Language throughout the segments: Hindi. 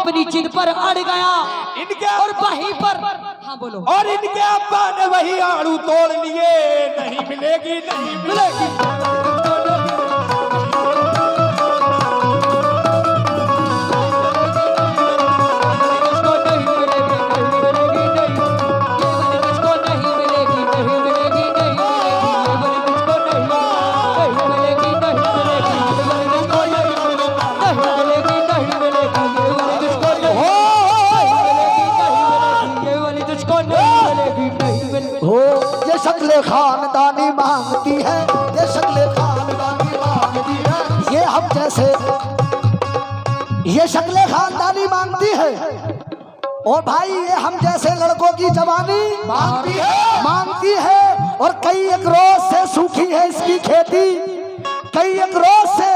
अपनी जिद पर अड़ गया इनके और वहीं पर, हाँ बोलो, और इनके अब्बा ने वही आड़ू तोड़ लिए, नहीं मिलेगी नहीं मिलेगी। ये शक्ल खानदानी मांगती है, ये शक्ल खानदानी मांगती है, ये हम जैसे, ये शक्ल खानदानी मांगती है। और भाई ये हम जैसे लड़कों की जवानी मांगती है। और कई एक रोज से सूखी है इसकी खेती, कई एक रोज से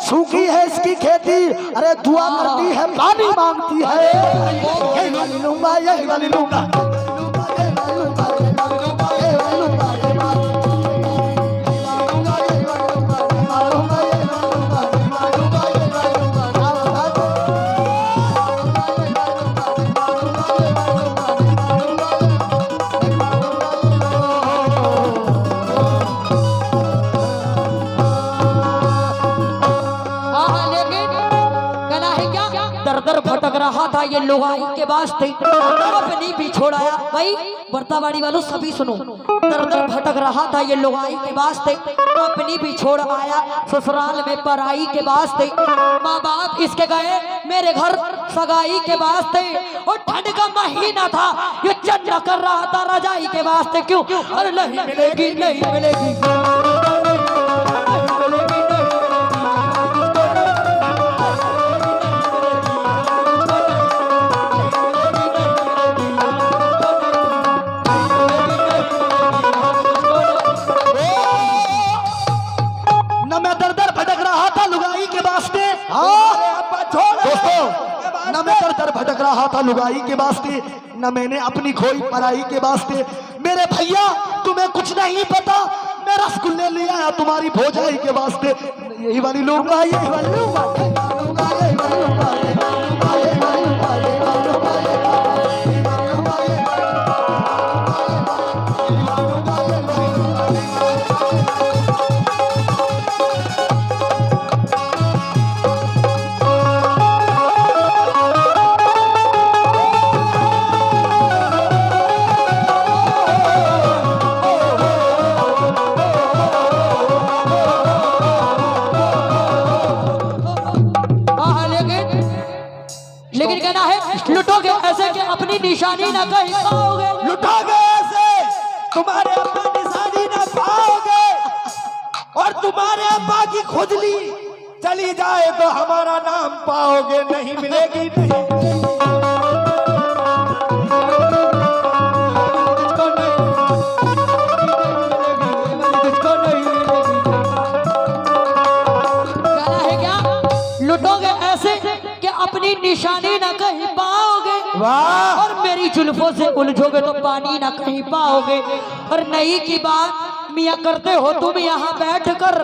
सूखी है इसकी खेती। अरे दुआ करती है, पानी मांगती है। यही वाली लूंगा, यही वाली लूंगा। भटक रहा था ये लुगाई के वास्ते, अपनी भी छोड़ाया। भाई बर्तावाड़ी वालों सभी सुनो, दर दर भटक रहा था ये लुगाई के वास्ते, अपनी भी छोड़ आया ससुराल में पराई के वास्ते। माँ बाप इसके गए मेरे घर सगाई के वास्ते, और ठंड का महीना था ये चन्ना कर रहा था रजाई के वास्ते। क्यों? अरे नहीं मिलेगी, नहीं मिलेगी। भटक रहा था लुगाई के वास्ते, न मैंने अपनी खोई पराई के वास्ते। मेरे भैया तुम्हें कुछ नहीं पता, मैं रसगुल्ले ले आया तुम्हारी भौजाई के वास्ते। यही वाली लूंगा, यही वाली लूंगा, यही वाली लूंगा। लेकिन कहना है लुटोगे ऐसे कि अपनी निशानी ना कहीं पाओगे। लुटोगे ऐसे तुम्हारे अब्बा निशानी ना पाओगे, और तुम्हारे अब्बा की खुजली चली जाए तो हमारा नाम पाओगे। नहीं मिलेगी, नहीं अपनी निशानी ना कहीं पाओगे। वाह! और मेरी जुल्फों से उलझोगे तो पानी ना कहीं पाओगे। और नई की बात मियाँ करते हो तुम यहाँ बैठ कर,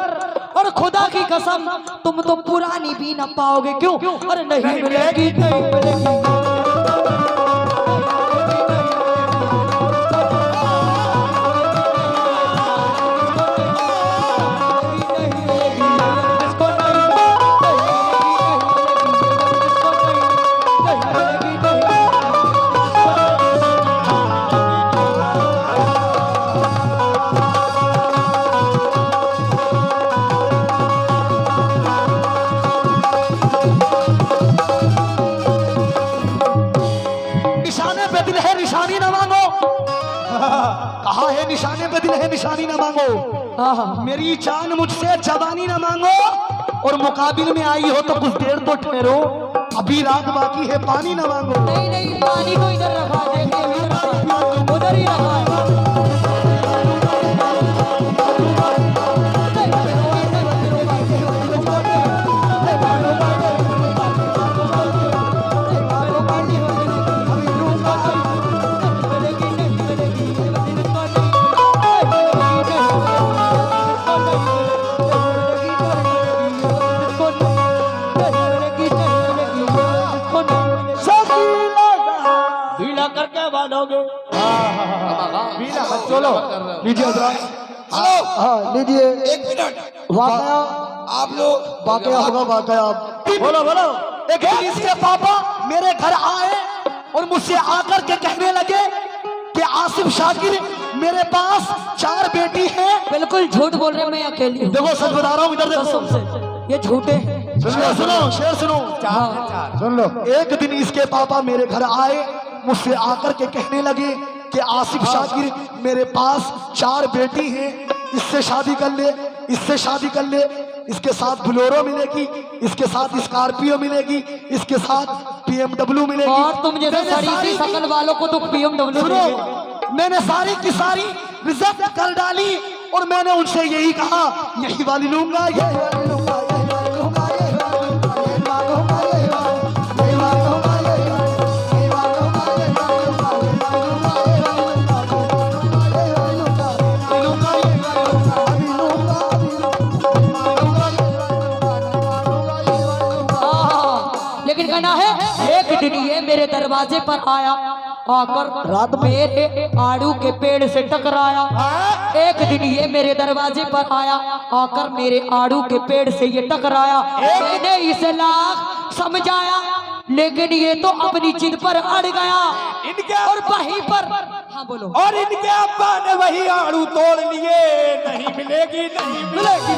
और खुदा की कसम तुम तो पुरानी भी ना पाओगे। क्यों? और नहीं मिलेगी, नहीं मिलेगी। कहा है निशाने पे दिल है, निशानी ना मांगो। मेरी जान मुझसे जवानी ना मांगो, और मुकाबिल में आई हो तो कुछ देर तो ठहरो, अभी रात बाकी है, पानी ना मांगो। नहीं नहीं, पानी को इधर रखा देंगे, उधर ही रखा है। क्या मानोगे? बीना मत चलो लीजिए हजरात। हेलो हाँ लीजिए। एक मिनट, वाकया आप लोग वाकया होगा वाकया। बोलो बोलो। एक दिन इसके पापा मेरे घर आए और मुझसे आकर के कहने लगे कि आसिफ शाकिर मेरे पास 4 बेटी हैं। बिल्कुल झूठ बोल रहे हैं, मैं अकेली हूँ। देखो सच बता रहा हूँ, इधर देखो। कसम से ये झूठे हैं। सुनो शेर सुनो। चार सुन लो। एक दिन इसके पापा मेरे घर आए, मुझसे आकर के कहने लगे कि आसिफ शाकिर मेरे पास 4 बेटी हैं, इससे शादी कर ले, इससे शादी कर ले। इसके साथ बोलेरो मिलेगी, इसके साथ स्कॉर्पियो मिलेगी, इसके साथ BMW मिलेगी। और तुम जैसे मैंने सड़ी सी सारी- शकल वालों को तो BMW सुनो, मैंने सारी की सारी रिजर्व कर डाली और मैंने उनसे यही कहा, यही वाली लूंगा, यही वाली लूंगा, यही वाली लूंगा, यही वाली लूंगा, यही वाली लूंगा, यही वाली, यही वाली लूंगा, यही वाली, यही वाली लूंगा, यही वाली लूंगा, यही वाली लूंगा, यही वाली लूंगा, यही वाली लूंगा, यही लूंगा, यही वाली लूंगा, अभी लूंगा, अभी लूंगा, यही वाली लूंगा। हाँ, लेकिन कहना है एक दिन ये मेरे दरवाजे पर आया, आकर रात मेरे आड़ू के पेड़ से टकराया। एक दिन ये मेरे दरवाजे पर आया, आकर मेरे आड़ू के पेड़ से ये टकराया। मैंने इसे लाख समझाया, लेकिन ये तो अपनी जिद पर अड़ गया इनके और वहीं पर। हाँ बोलो। और इनके अब्बा ने वही आड़ू तोड़ लिए। नहीं मिलेगी, नहीं मिलेगी।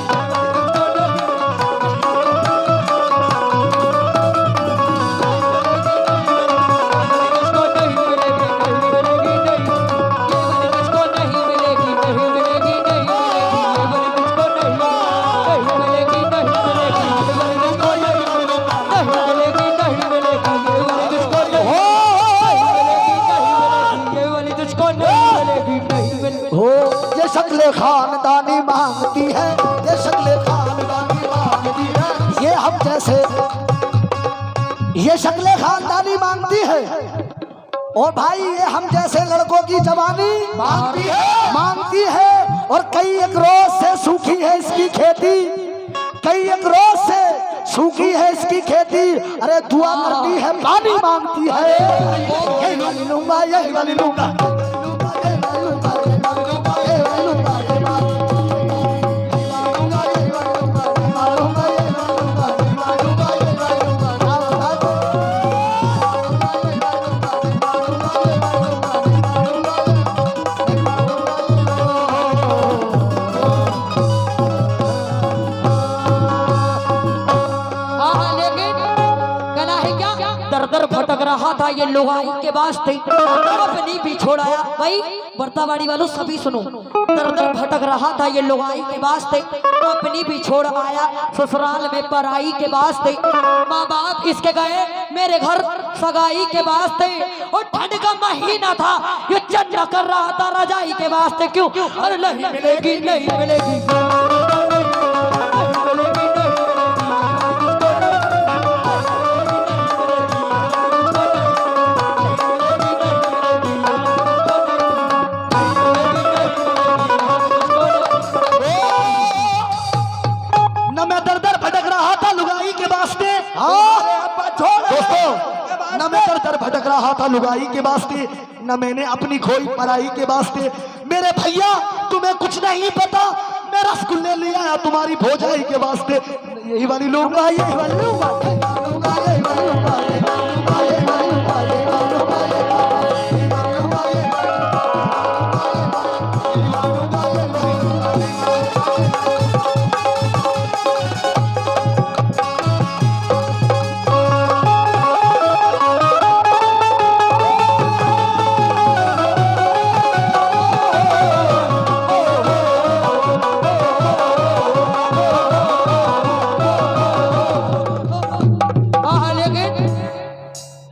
हो ये शक्ल खानदानी मांगती है, ये शक्ल खानदानी मांगती है, ये हम जैसे, ये शक्ल खानदानी मांगती है। और भाई ये हम जैसे लड़कों की जवानी मांगती है। और कई एक रोज से सूखी है इसकी खेती, कई एक रोज से सूखी है इसकी खेती। अरे दुआ करती है, पानी मांगती है। यही वाली लूंगा, यही वाली लूंगा, दर भटक रहा था ये लुगाई के वास्ते, अपनी भी छोड़ाया। भाई बर्तावाड़ी वालों सभी सुनो, दर दर भटक रहा था ये लुगाई के वास्ते, अपनी भी छोड़ आया ससुराल में पराई के वास्ते। माँ बाप इसके गए मेरे घर सगाई के वास्ते, और ठंड का महीना था ये चंदा कर रहा था रजाई के वास्ते। क्यों? अरे नहीं मिलेगी, नहीं मिलेगी। न मैं दर दर भटक रहा था लुगाई के वास्ते, न मैंने अपनी खोई पराई के वास्ते। मेरे भैया तुम्हें कुछ नहीं पता, मैं रसगुल्ले ले आया तुम्हारी भौजाई के वास्ते। यही वाली लूंगा, यही वाली लूंगा, यही वाली लूंगा, यही वाली लूंगा, यही वाली लूंगा, यही वाली लूंगा, यही वाली लूंगा, यही वाली लूंगा, यही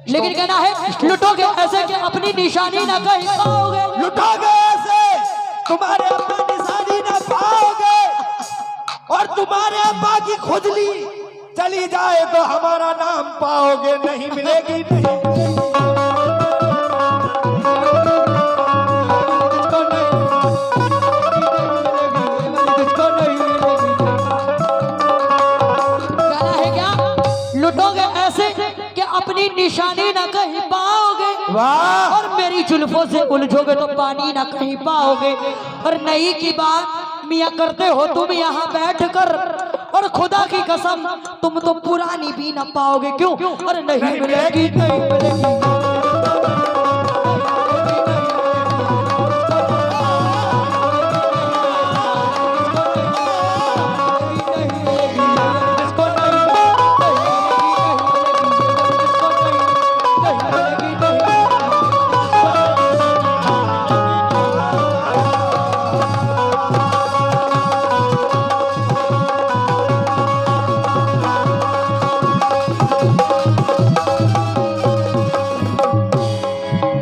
लेकिन कहना है लुटोगे ऐसे कि अपनी निशानी ना कहीं पाओगे। लुटोगे ऐसे तुम्हारे अब्बा निशानी ना पाओगे, और तुम्हारे अब्बा की खुजली चली जाए तो हमारा नाम पाओगे। नहीं मिलेगी, नहीं कहना है क्या? लुटोगे ऐसे कि अपनी निशानी पानी ना कहीं पाओगे। वाह और मेरी जुल्फों से उलझोगे तो पानी ना कहीं पाओगे। और नई की बात मियाँ करते हो तुम यहाँ बैठ कर, और खुदा की कसम तुम तो पुरानी भी ना पाओगे। क्यों? और नहीं मिलेगी, नहीं मिलेगी।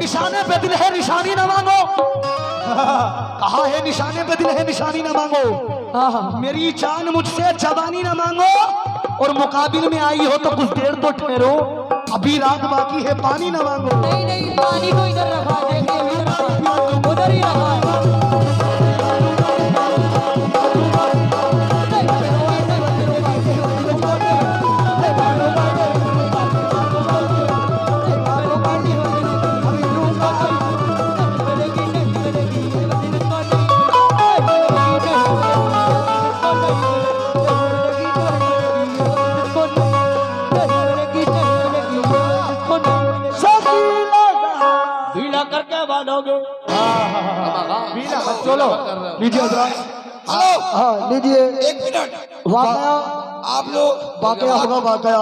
निशाने पे दिल है निशानी ना मांगो। कहा है निशाने पे दिल है निशानी ना मांगो। मेरी जान मुझसे जवानी ना मांगो, और मुकाबिल में आई हो तो कुछ देर तो ठहरो, अभी रात बाकी है पानी ना मांगो। नहीं नहीं, पानी को इधर रखा है, देखिए इधर रखा है, उधर ही रखा है। चलो लीजिए हजरात। हेलो हाँ लीजिए। 1 मिनट वाकया आप लोग वाकया होगा वाकया।